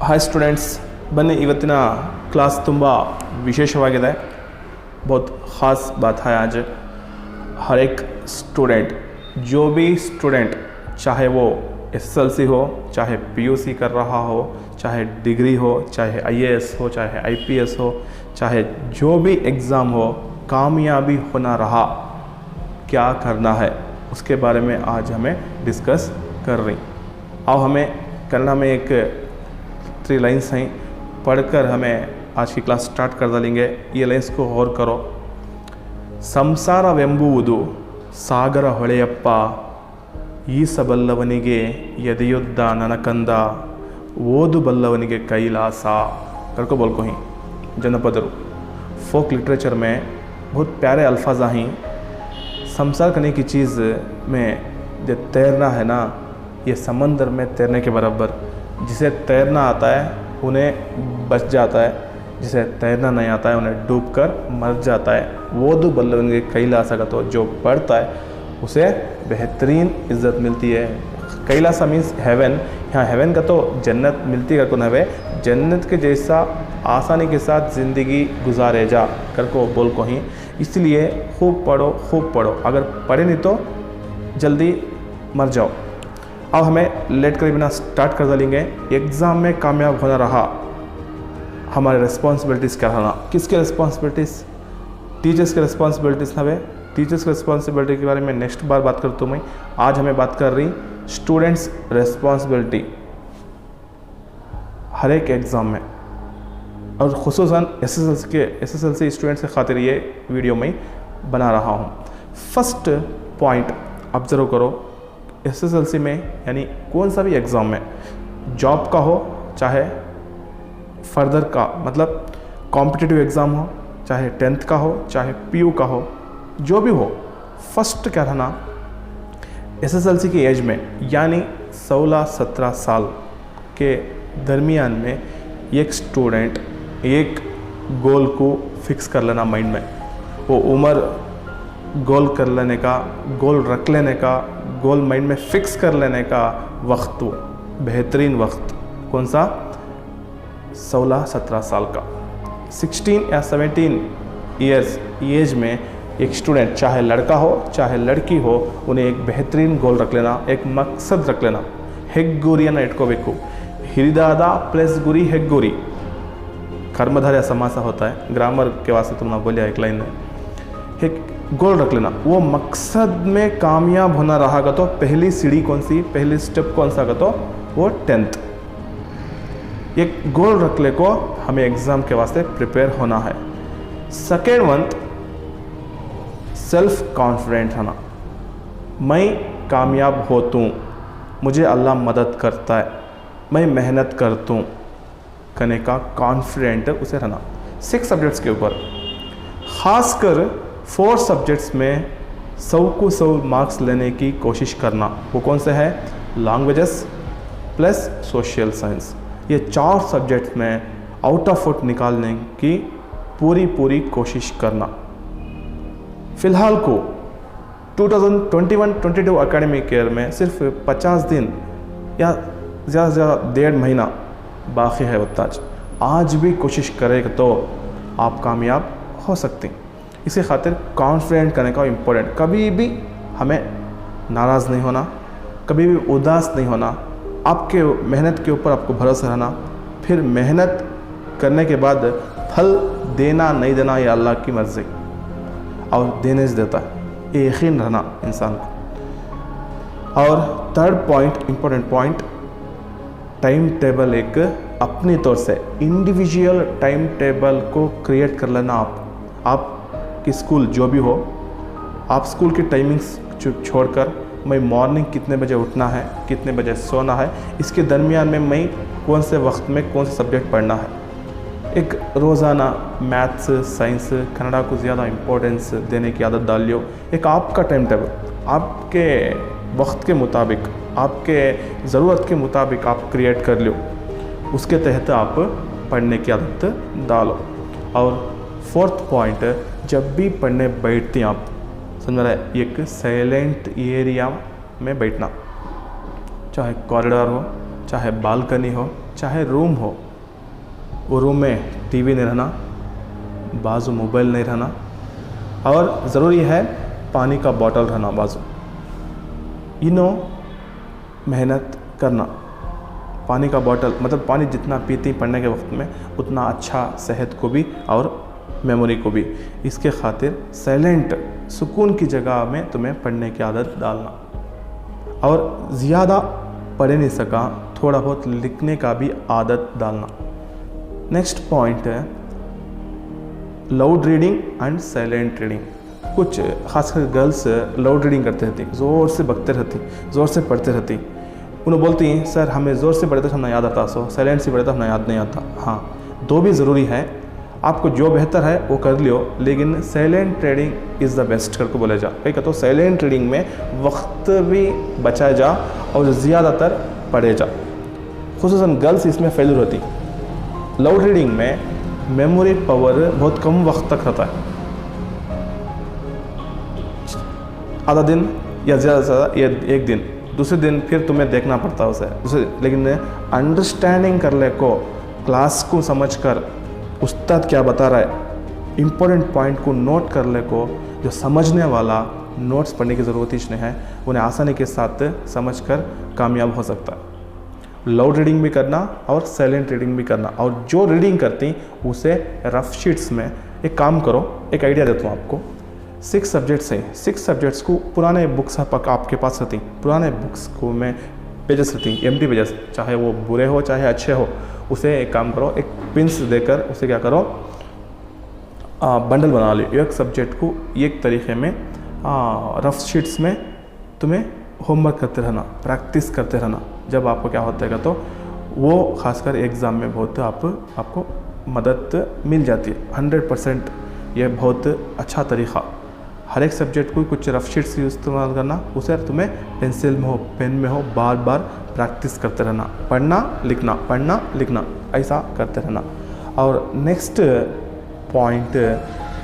Hi students, ಬನ್ನಿ ಇವತ್ತಿನ class ತುಂಬ ವಿಶೇಷವಾಗಿದೆ. बहुत ख़ास बात है आज. हर एक स्टूडेंट, जो भी स्टूडेंट चाहे वो एसएसएलसी हो, चाहे पीयूसी कर रहा हो, चाहे डिग्री हो, चाहे आईएएस हो, चाहे आईपीएस हो, चाहे जो भी एग्ज़ाम हो, कामयाबी होना रहा क्या करना है उसके बारे में आज हमें डिस्कस कर रही. अब हमें कन्नड़ में एक 3 लाइन्स हैं, पढ़कर हमें आज की क्लास स्टार्ट कर डालेंगे. ये लाइन्स को गौर करो. ಸಂಸಾರವೆಂಬುವುದು ಸಾಗರ ಹೊಳೆಯಪ್ಪ, ಈಸಬಲ್ಲವನಿಗೆ ಎದೆಯುದ್ದ ನನಕಂದ, ಓದುಬಲ್ಲವನಿಗೆ कैलास. करको बोल को ही जनपदरू फोक लिटरेचर में बहुत प्यारे अल्फाज हैं. संसार करने की चीज़ में जो तैरना है ना, ये समंदर में तैरने के बराबर. जिसे तैरना आता है उन्हें बच जाता है, जिसे तैरना नहीं आता है उन्हें डूबकर मर जाता है. वो दो बल्लवन के कैलास का तो जो पढ़ता है उसे बेहतरीन इज़्ज़त मिलती है. Kailash means heaven. यहाँ हेवन का तो जन्नत मिलती है करको नवे, जन्नत के जैसा आसानी के साथ ज़िंदगी गुजारे जा करको बोल को ही. इसलिए खूब पढ़ो, खूब पढ़ो. अगर पढ़े नहीं तो जल्दी मर जाओ. अब हमें लेट कर बिना स्टार्ट कर डालेंगे. एग्ज़ाम में कामयाब होना रहा, हमारे रिस्पॉन्सिबिलिटीज़ क्या रहना. किसके रिस्पॉन्सिबिलिटीज़? टीचर्स के रिस्पॉन्सिबिलिटीज़ हवे. टीचर्स के रिस्पॉन्सिबिलिटी के बारे में नेक्स्ट बार बात करता हूँ मैं. आज हमें बात कर रही स्टूडेंट्स रिस्पॉन्सिबिलिटी हर एक एग्ज़ाम में, और खुसूसन एसएसएलसी स्टूडेंट्स के खातिर ये वीडियो मैं बना रहा हूँ. फर्स्ट पॉइंट ऑब्जर्व करो. एसएसएलसी में यानी कौन सा भी एग्ज़ाम में, जॉब का हो चाहे फर्दर का मतलब कॉम्पिटिटिव एग्ज़ाम हो, चाहे 10th का हो, चाहे पीयू का हो, जो भी हो, फर्स्ट क्या रहना, एसएसएलसी की एज में यानी 16-17 साल के दरमियान में एक स्टूडेंट एक गोल को फिक्स कर लेना माइंड में. वो उम्र गोल कर लेने का, गोल रख लेने का, गोल माइंड में फिक्स कर लेने का वक्त, वो बेहतरीन वक्त कौन सा? 16-17 साल का. 16 या 17 ईयर्स एज में एक स्टूडेंट, चाहे लड़का हो चाहे लड़की हो, उन्हें एक बेहतरीन गोल रख लेना, एक मकसद रख लेना. ಹೆಗ್ಗುರಿಯನ್ನು ಇಟ್ಕೋಬೇಕು. ಹಿರಿದಾದ प्लस गुरी ಹೆಗ್ಗುರಿ कर्मधारय समास होता है. ग्रामर के वास्ते तुमने बोलिया एक लाइन में. एक गोल रख लेना. वो मकसद में कामयाब होना रहा तो पहली सीढ़ी कौन सी, पहली स्टेप कौन सा तो वो 10th. एक गोल रख ले को हमें एग्ज़ाम के वास्ते प्रिपेयर होना है. सेकेंड वन, सेल्फ कॉन्फिडेंट होना. मैं कामयाब होता हूँ, मुझे अल्लाह मदद करता है, मैं मेहनत करता हूँ करने का कॉन्फिडेंट उसे रहना. 6 सब्जेक्ट्स के ऊपर, ख़ासकर 4 सब्जेक्ट्स में 100 को 100 मार्क्स लेने की कोशिश करना. वो कौन से है? Languages plus social science. ये 4 सब्जेक्ट्स में आउट ऑफ आउट निकालने की पूरी कोशिश करना. फ़िलहाल को 2021-22 एकेडमिक ईयर में सिर्फ 50 दिन या ज़्यादा से ज़्यादा 1.5 महीना बाकी है. वत्ताज आज भी कोशिश करेगा तो आप कामयाब हो सकते हैं. इसी खातिर कॉन्फिडेंट करने का इम्पोर्टेंट. कभी भी हमें नाराज़ नहीं होना, कभी भी उदास नहीं होना. आपके मेहनत के ऊपर आपको भरोसा रहना. फिर मेहनत करने के बाद फल देना नहीं देना ये अल्लाह की मर्ज़ी, और देने से देता है, ये यकीन रहना इंसान को. और third point, important point, time table एक अपनी तौर से इंडिविजुअल टाइम टेबल को क्रिएट कर लेना. आप की स्कूल जो भी हो, आप स्कूल की टाइमिंग्स छोड़कर मैं मॉर्निंग कितने बजे उठना है, कितने बजे सोना है, इसके दरमियान में मैं कौन से वक्त में कौन से सब्जेक्ट पढ़ना है. एक रोज़ाना मैथ्स, साइंस, कन्नड़ा को ज़्यादा इम्पोर्टेंस देने की आदत डाल लो. एक आपका टाइम टेबल आपके वक्त के मुताबिक, आपके ज़रूरत के मुताबिक आप क्रिएट कर लो. उसके तहत आप पढ़ने की आदत डालो. और 4th पॉइंट, जब भी पढ़ने बैठते हैं आप, समझ रहे, एक साइलेंट एरिया में बैठना. चाहे कॉरिडोर हो, चाहे बालकनी हो, चाहे रूम हो, वो रूम में टीवी नहीं रहना, बाजू मोबाइल नहीं रहना, और ज़रूरी है पानी का बॉटल रहना बाजू। मेहनत करना, पानी का बॉटल मतलब पानी जितना पीती पढ़ने के वक्त में उतना अच्छा सेहत को भी और मेमोरी को भी। इसके खातिर साइलेंट सुकून की जगह में तुम्हें पढ़ने की आदत डालना, और ज़्यादा पढ़ नहीं सका थोड़ा बहुत लिखने का भी आदत डालना। नेक्स्ट पॉइंट है loud reading and silent reading. कुछ खासकर गर्ल्स लाउड रीडिंग करते रहती, ज़ोर से बकते रहती, ज़ोर से पढ़ते रहती। उन्हें बोलती हैं सर हमें ज़ोर से पढ़े तो हमें याद आता, सो साइलेंट से पढ़े तो हमें याद नहीं आता। हाँ, दो भी ज़रूरी है, आपको जो बेहतर है वो कर लियो, लेकिन silent reading is the best करके बोले जा। कहीं कहते हो साइलेंट रीडिंग में वक्त भी बचाया जा और ज़्यादातर पढ़े जा। खुसूसन गर्ल्स इसमें फेलियर होती। लाउड रीडिंग में मेमोरी पावर बहुत कम वक्त तक रहता है, आधा दिन या ज़्यादा से ज़्यादा या एक दिन, दूसरे दिन फिर तुम्हें देखना पड़ता है उसे दूसरे। लेकिन अंडरस्टैंडिंग कर ले को, क्लास को समझकर उस्ताद क्या बता रहा है, इम्पोर्टेंट पॉइंट को नोट कर ले को, जो समझने वाला नोट्स पढ़ने की ज़रूरत ही नहीं है, उन्हें आसानी के साथ समझकर कामयाब हो सकता है। लाउड रीडिंग भी करना और साइलेंट रीडिंग भी करना, और जो रीडिंग करती उसे रफ शीट्स में एक काम करो। एक आइडिया देता हूँ आपको। 6 सब्जेक्ट्स हैं, 6 सब्जेक्ट्स को पुराने बुक्स आपके पास रहती, पुराने बुक्स को में पेजेस रहती, एम्प्टी पेजेस, चाहे वो बुरे हो चाहे अच्छे हो। उसे एक काम करो, एक पिंस देकर उसे क्या करो, बंडल बना लो। एक सब्जेक्ट को एक तरीके में रफ शीट्स में तुम्हें होमवर्क करते रहना, प्रैक्टिस करते रहना। जब आपको क्या होता है तो वो खासकर एग्ज़ाम में बहुत आपको मदद मिल जाती है। 100% ये बहुत अच्छा तरीक़ा। हर एक सब्जेक्ट को कुछ रफ शीट्स इस्तेमाल करना, उसे तुम्हें पेंसिल में हो पेन में हो बार बार प्रैक्टिस करते रहना, पढ़ना लिखना ऐसा करते रहना। और नेक्स्ट पॉइंट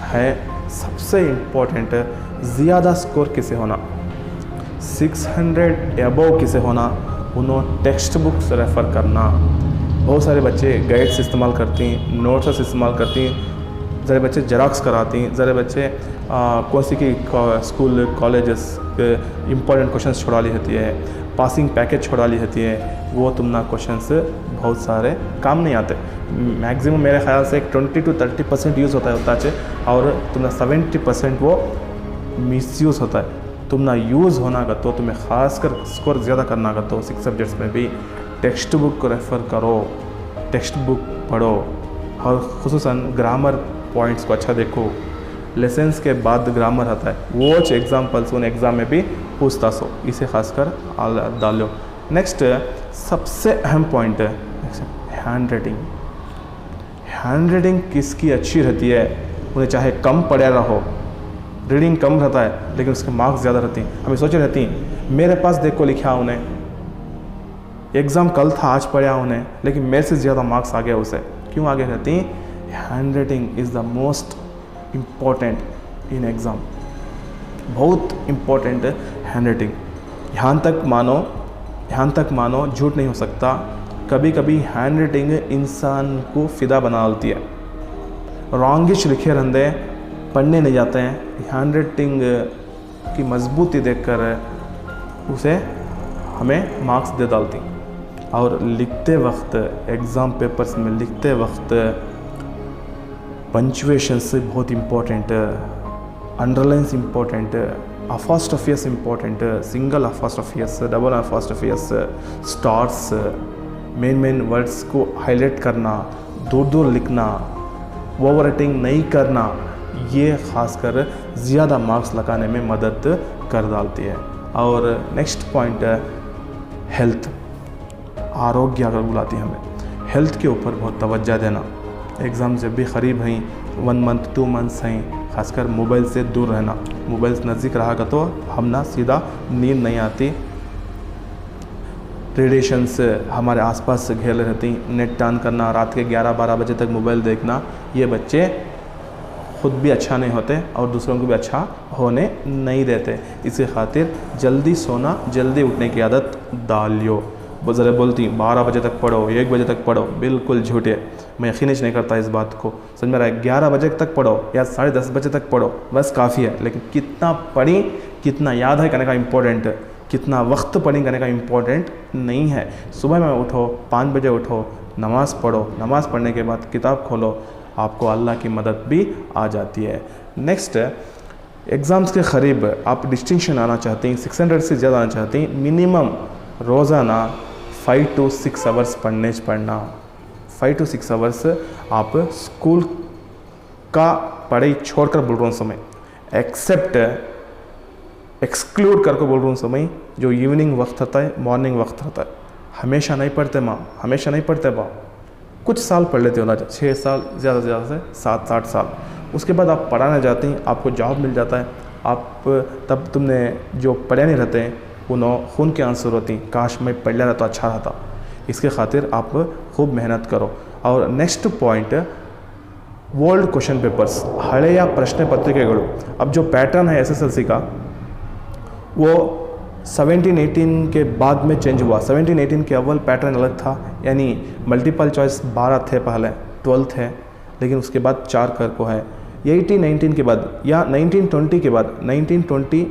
है सबसे इम्पोर्टेंट, ज़्यादा स्कोर किसे होना, 600 अबव किसे होना, उन्होंने टेक्स्ट बुक्स रेफ़र करना। बहुत सारे बच्चे गाइड्स इस्तेमाल करती हैं, नोट्स इस्तेमाल करती हैं, ज़रा बच्चे जेरॉक्स कराती हैं, ज़रा बच्चे कौन सी की स्कूल कॉलेजेस के इम्पोर्टेंट क्वेश्चंस छोड़ा ली होती है, पासिंग पैकेज छोड़ा ली होती है, वो तुमना क्वेश्चंस बहुत सारे काम नहीं आते। मैक्सिमम मेरे ख्याल से 20 to 30% यूज़ होता है उताचे, और तुमना 70% वो मिसयूज़ होता है। तुमना यूज़ होना का तो तुम्हें ख़ास कर स्कोर ज़्यादा करना का तो 6 सब्जेक्ट्स में भी टेक्स्ट बुक को रेफ़र करो, टेक्स्ट बुक पढ़ो, और खुसूसन ग्रामर पॉइंट्स को अच्छा देखो। लेसन्स के बाद ग्रामर आता है, वॉच एग्जाम्पल्स उन एग्ज़ाम में भी पूछता सो, इसे खासकर डालो। नेक्स्ट सबसे अहम पॉइंट है हैंड राइटिंग। हैंड राइटिंग किसकी अच्छी रहती है, उन्हें चाहे कम पढ़ा रहो, रीडिंग कम रहता है लेकिन उसके मार्क्स ज़्यादा रहती हैं। हमें सोचे रहती हैं मेरे पास देखो लिखा उन्हें, एग्ज़ाम कल था आज पढ़ा उन्हें, लेकिन मेरे से ज़्यादा मार्क्स आ गया उसे। क्यों आगे रहती? Hand writing is the most important in exam, बहुत इम्पॉर्टेंट है हैंड राइटिंग। यहाँ तक मानो झूठ नहीं हो सकता, कभी कभी हैंड राइटिंग इंसान को फ़िदा बना डालती है। रॉन्गिश लिखे रहते पढ़ने नहीं जाते हैं, हैंड राइटिंग की मजबूती देखकर उसे हमें मार्क्स दे डालती। और लिखते वक्त एग्ज़ाम पेपर्स में लिखते वक्त पंचुएशन से बहुत important, underlines important, apostrophes important, single apostrophes, double apostrophes, stars, main words को हाईलाइट करना, दूर लिखना, ओवर राइटिंग नहीं करना, ये खासकर ज़्यादा मार्क्स लगाने में मदद कर डालती है। और नेक्स्ट पॉइंट है हेल्थ, आरोग्य अगर बुलाती है हमें, हेल्थ के ऊपर बहुत तवज्जो देना। एग्ज़ाम जब भी करीब हैं, 1 मंथ 2 मंथ्स हैं, खासकर मोबाइल से दूर रहना। मोबाइल नज़दीक रहा का तो हम ना सीधा नींद नहीं आती, रेडिएशंस हमारे आसपास घेर रहती, नेट ऑन करना, रात के 11-12 बजे तक मोबाइल देखना, ये बच्चे खुद भी अच्छा नहीं होते और दूसरों को भी अच्छा होने नहीं देते। इसके खातिर जल्दी सोना, जल्दी उठने की आदत डालियो। वो ज़रा बोलती 12 बजे तक पढ़ो, 1 बजे तक पढ़ो, बिल्कुल झूठे। मैं यकीन ही नहीं करता इस बात को, समझ में रहा है। 11 बजे तक पढ़ो या 10:30 बजे तक पढ़ो, बस काफ़ी है। लेकिन कितना पढ़ी, कितना याद है करने का इम्पोर्टेंट है, कितना वक्त पढ़ी करने का इम्पोर्टेंट नहीं है। सुबह में उठो, 5 बजे उठो, नमाज़ पढ़ो, नमाज़ पढ़ने के बाद किताब खोलो, आपको अल्लाह की मदद भी आ जाती है। नेक्स्ट, एग्ज़ाम्स के करीब आप डिस्टिंक्शन आना चाहते हैं, 600 से ज़्यादा आना चाहते हैं, मिनिमम रोज़ाना 5 to 6 आवर्स पढ़ना। 5 to 6 आवर्स आप स्कूल का पढ़ाई छोड़कर बोल रहा हूँ समय, एक्सक्लूड करके बोल रहा हूँ समय, जो इवनिंग वक्त होता है, मॉर्निंग वक्त होता है। हमेशा नहीं पढ़ते माँ, हमेशा नहीं पढ़ते बा, कुछ साल पढ़ लेते हो ना, 6 साल, ज़्यादा से ज़्यादा से 7-8 साल। उसके बाद आप पढ़ाने जाते हैं, आपको जॉब मिल जाता है, आप तब तुमने जो पढ़े नहीं रहते हैं उन्होंने खून के आंसर होती, काश मैं पढ़ लिया तो अच्छा रहता। इसके खातिर आप खूब मेहनत करो। और next point, old question papers, हಳೆಯ ಪ್ರಶ್ನೆ ಪತ್ರಿಕೆಗಳು। अब जो पैटर्न है SSLC का वो 17-18 के बाद में चेंज हुआ। 17-18 के अव्वल पैटर्न अलग था, यानी मल्टीपल चॉइस 12 थे पहले, 12 थे, लेकिन उसके बाद 4 कर को है। 18-19 के बाद या 19-20 के बाद, 19-20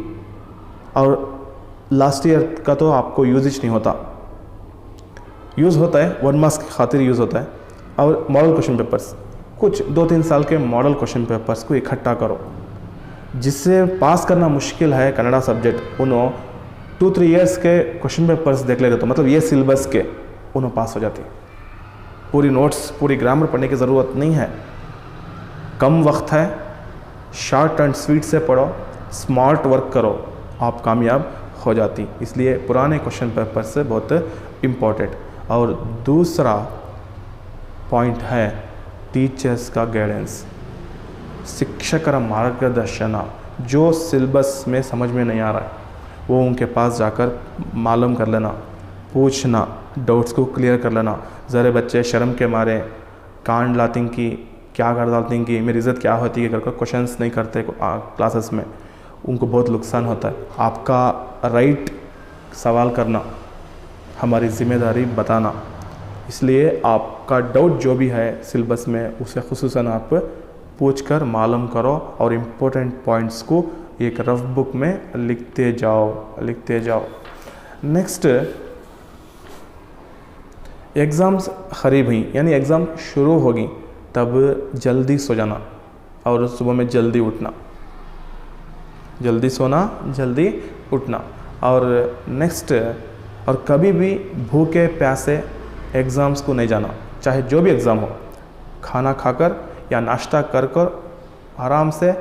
और लास्ट ईयर का तो आपको यूजेज नहीं होता, यूज़ होता है 1 मार्क्स की खातिर यूज़ होता है। और मॉडल क्वेश्चन पेपर्स, कुछ 2-3 साल के मॉडल क्वेश्चन पेपर्स को इकट्ठा करो, जिससे पास करना मुश्किल है कन्नड़ा सब्जेक्ट, उन्होंने 2-3 ईयर्स के क्वेश्चन पेपर्स देख लेते, तो मतलब ये सिलेबस के उन्होंने पास हो जाती। पूरी नोट्स, पूरी ग्रामर पढ़ने की ज़रूरत नहीं है, कम वक्त है, शॉर्ट एंड स्वीट से पढ़ो, स्मार्ट वर्क करो, आप कामयाब हो जाती। इसलिए पुराने क्वेश्चन पेपर से बहुत इम्पोर्टेंट। और दूसरा पॉइंट है टीचर्स का गाइडेंस, शिक्षकर मार्गदर्शन। जो सिलेबस में समझ में नहीं आ रहा है वो उनके पास जाकर मालूम कर लेना, पूछना, डाउट्स को क्लियर कर लेना। ज़रे बच्चे शर्म के मारे कांड लाती कि क्या कर डालती कि मेरी इज़्ज़त क्या होती है करके क्वेश्चंस नहीं करते क्लासेस में, उनको बहुत नुकसान होता है। आपका राइट सवाल करना, हमारी ज़िम्मेदारी बताना। इसलिए आपका डाउट जो भी है सिलेबस में उसे खुसूसन आप पूछकर मालूम करो और इम्पोर्टेंट पॉइंट्स को एक रफ बुक में लिखते जाओ। नेक्स्ट, एग्ज़ाम्स करीब हुई, यानी एग्ज़ाम शुरू होगी, तब जल्दी सो जाना और सुबह में जल्दी उठना, जल्दी सोना, जल्दी उठना। और नेक्स्ट, और कभी भी भूखे प्यासे एग्ज़ाम्स को नहीं जाना, चाहे जो भी एग्ज़ाम हो, खाना खाकर या नाश्ता कर आराम से,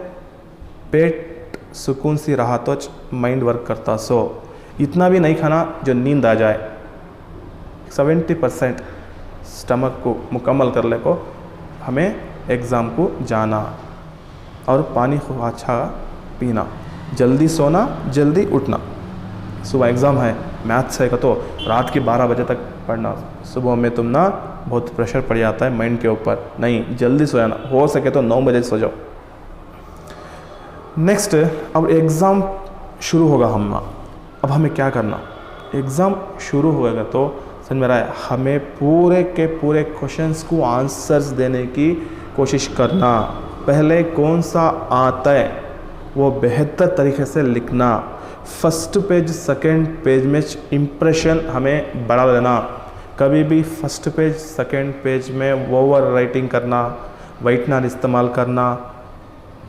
पेट सुकून सी रहा तो माइंड वर्क करता सो। इतना भी नहीं खाना जो नींद आ जाए, 70% स्टमक को मुकम्मल कर ले को हमें एग्ज़ाम को जाना। और पानी खूब अच्छा पीना, जल्दी सोना, जल्दी उठना। सुबह एग्ज़ाम है, मैथ्स है का तो रात के 12 बजे तक पढ़ना, सुबह में तुम ना बहुत प्रेशर पड़ जाता है माइंड के ऊपर, नहीं, जल्दी सो जाना, हो सके तो 9 बजे सो जाओ। नेक्स्ट, अब एग्ज़ाम शुरू होगा अब हमें क्या करना, एग्ज़ाम शुरू होएगा तो समझ में रहा है, हमें पूरे के पूरे क्वेश्चंस को आंसर्स देने की कोशिश करना। पहले कौन सा आता है वो बेहतर तरीके से लिखना। फर्स्ट पेज, सेकंड पेज में इम्प्रेशन हमें बढ़ा लेना। कभी भी फर्स्ट पेज, सेकंड पेज में ओवर राइटिंग करना, वाइटनर इस्तेमाल करना,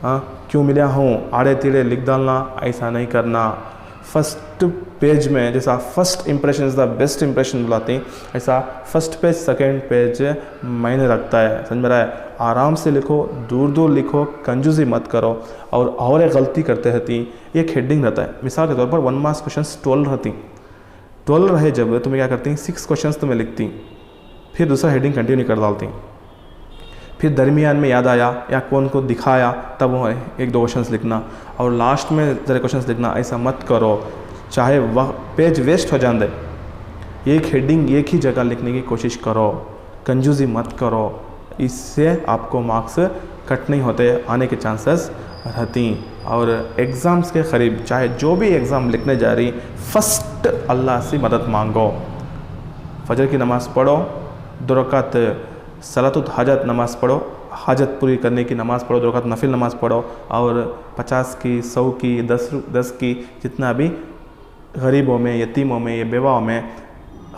क्यों मिला हूँ आड़े टीड़े लिख डालना, ऐसा नहीं करना। फर्स्ट पेज में जैसा first impression is the best impression बुलाते हैं, ऐसा फर्स्ट पेज, सेकंड पेज मायने रखता है। समझ में रहा है? आराम से लिखो, दूर दूर लिखो, कंजूसी मत करो। और एक गलती करते रहती, एक हेडिंग रहता है, मिसाल के तौर पर 1 मार्क्स क्वेश्चन 12 रहती, 12 रहे जब तुम्हें क्या करती, 6 क्वेश्चन तुम्हें लिखती, फिर दूसरा हेडिंग कंटिन्यू कर डालती, फिर दरमियान में याद आया या कौन को दिखाया तब वो 1-2 क्वेश्चंस लिखना, और लास्ट में ज़रा क्वेश्चंस लिखना। ऐसा मत करो, चाहे वह पेज वेस्ट हो जाने दे, एक हेडिंग एक ही जगह लिखने की कोशिश करो, कंजूसी मत करो। इससे आपको मार्क्स कट नहीं होते, आने के चांसेस रहती। और एग्ज़ाम्स के करीब चाहे जो भी एग्ज़ाम लिखने जा रही, फर्स्ट अल्लाह से मदद मांगो। फजर की नमाज़ पढ़ो, 2 रकात सलातुल हाजत नमाज़ पढ़ो, हाजत पूरी करने की नमाज़ पढ़ो, 2 रकात नफिल नमाज़ पढ़ो, और 50 की, 100 की, 10 की, जितना भी गरीबों में, यतीमों में, या बेवाओं में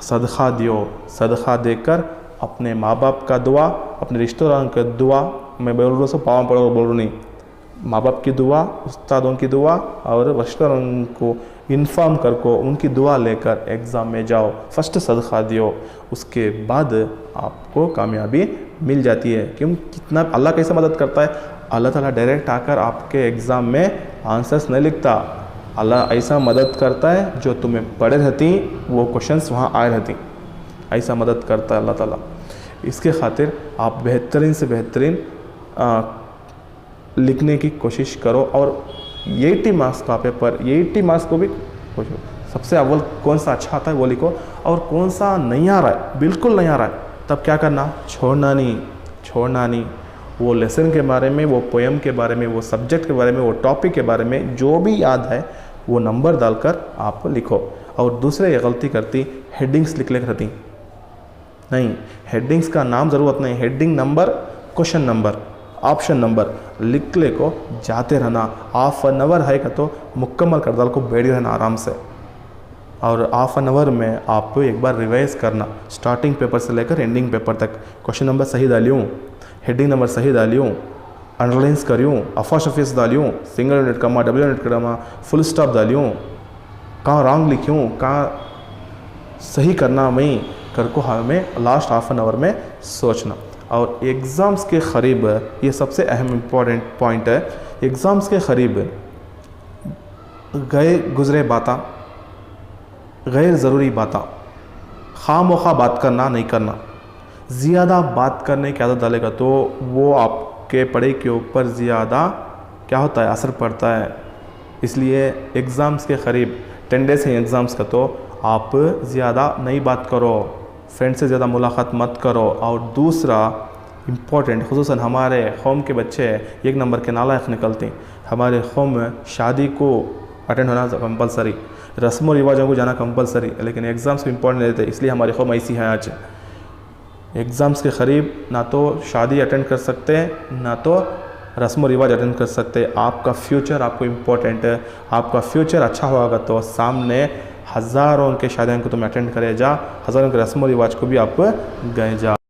सदक़ा दियो। सदक़ा देकर अपने माँ बाप का दुआ, अपने रिश्तेदारों का दुआ, मैं बोल रहा हूँ सब पाँव पढ़ो बोल रहा नहीं, माँ बाप की दुआ, उस्तादों की दुआ और रिश्तेदारों को इन्फॉर्म कर को उनकी दुआ लेकर एग्ज़ाम में जाओ, फर्स्ट सदक़ा दियो, उसके बाद आपको कामयाबी मिल जाती है। क्यों? कितना अल्लाह कैसे मदद करता है? अल्लाह ताला डायरेक्ट आकर आपके एग्ज़ाम में आंसर्स नहीं लिखता, अल्लाह ऐसा मदद करता है जो तुम्हें पढ़े रहती वो क्वेश्चंस वहाँ आए रहती, ऐसा मदद करता है अल्लाह ताला। इसके खातिर आप बेहतरीन से बेहतरीन लिखने की कोशिश करो, और 80 मार्क्स का पेपर, 80 मार्क्स को भी पूछो, सबसे अव्वल कौन सा अच्छा आता है वो लिखो, और कौन सा नहीं आ रहा है, बिल्कुल नहीं आ रहा है, तब क्या करना? छोड़ना नहीं। वो लेसन के बारे में, वो पोएम के बारे में, वो सब्जेक्ट के बारे में, वो टॉपिक के बारे में जो भी याद है वो नंबर डालकर आप लिखो। और दूसरे ये गलती करती, हेडिंग्स लिख रहती नहीं, हेडिंग्स का नाम ज़रूरत नहीं, heading number, question number, option number लिख ले को जाते रहना। हाफ एन आवर है का तो मुकम्मल कर डाल को बैठ रहना आराम से, और हाफ एन आवर में आप एक बार रिवाइज करना, स्टार्टिंग पेपर से लेकर एंडिंग पेपर तक। क्वेश्चन नंबर सही डालियूँ, हेडिंग नंबर सही डालियूँ, अंडरलाइंस करियूँ, अफाशफिस डालियूँ, सिंगल यूनिट कमा, डबल यूनिट कमा, फुल स्टॉप डालियूँ, कहाँ रॉन्ग लिखूँ, कहाँ सही करना मैं कर को हमें लास्ट हाफ एन आवर में सोचना। और एग्ज़ाम्स के करीब, ये सबसे अहम इम्पॉर्टेंट पॉइंट है, एग्ज़ाम्स के करीब गए गुज़रे बातें, गैर ज़रूरी बातें, खामोखा बात करना नहीं करना। ज़्यादा बात करने की आदत डालेगा तो वो आपके पढ़ाई के ऊपर ज़्यादा क्या होता है, असर पड़ता है। इसलिए एग्ज़ाम्स के करीब 10 डेज़ हैं एग्ज़ाम्स का, तो आप ज़्यादा नहीं बात करो, फ्रेंड से ज़्यादा मुलाकात मत करो। और दूसरा इम्पॉर्टेंट, खुसूसन हमारे कौम के बच्चे 1 नंबर के नालायक निकलते हैं। हमारे कौम में शादी को अटेंड होना कंपलसरी, रस्म व रिवाजों को जाना कंपलसरी, लेकिन एग्ज़ाम्स भी इम्पॉर्टेंट रहते हैं। इसलिए हमारी कौम ऐसी है आज, एग्ज़ाम्स के करीब ना तो शादी अटेंड कर सकते हैं, ना तो रस्म व रिवाज अटेंड कर सकते हैं। आपका फ्यूचर आपको इम्पोर्टेंट है, आपका फ्यूचर अच्छा होगा तो सामने हज़ारों के शादियों को तुम अटेंड करे जा, हज़ारों के रस्म व रिवाज को भी आप गए जा।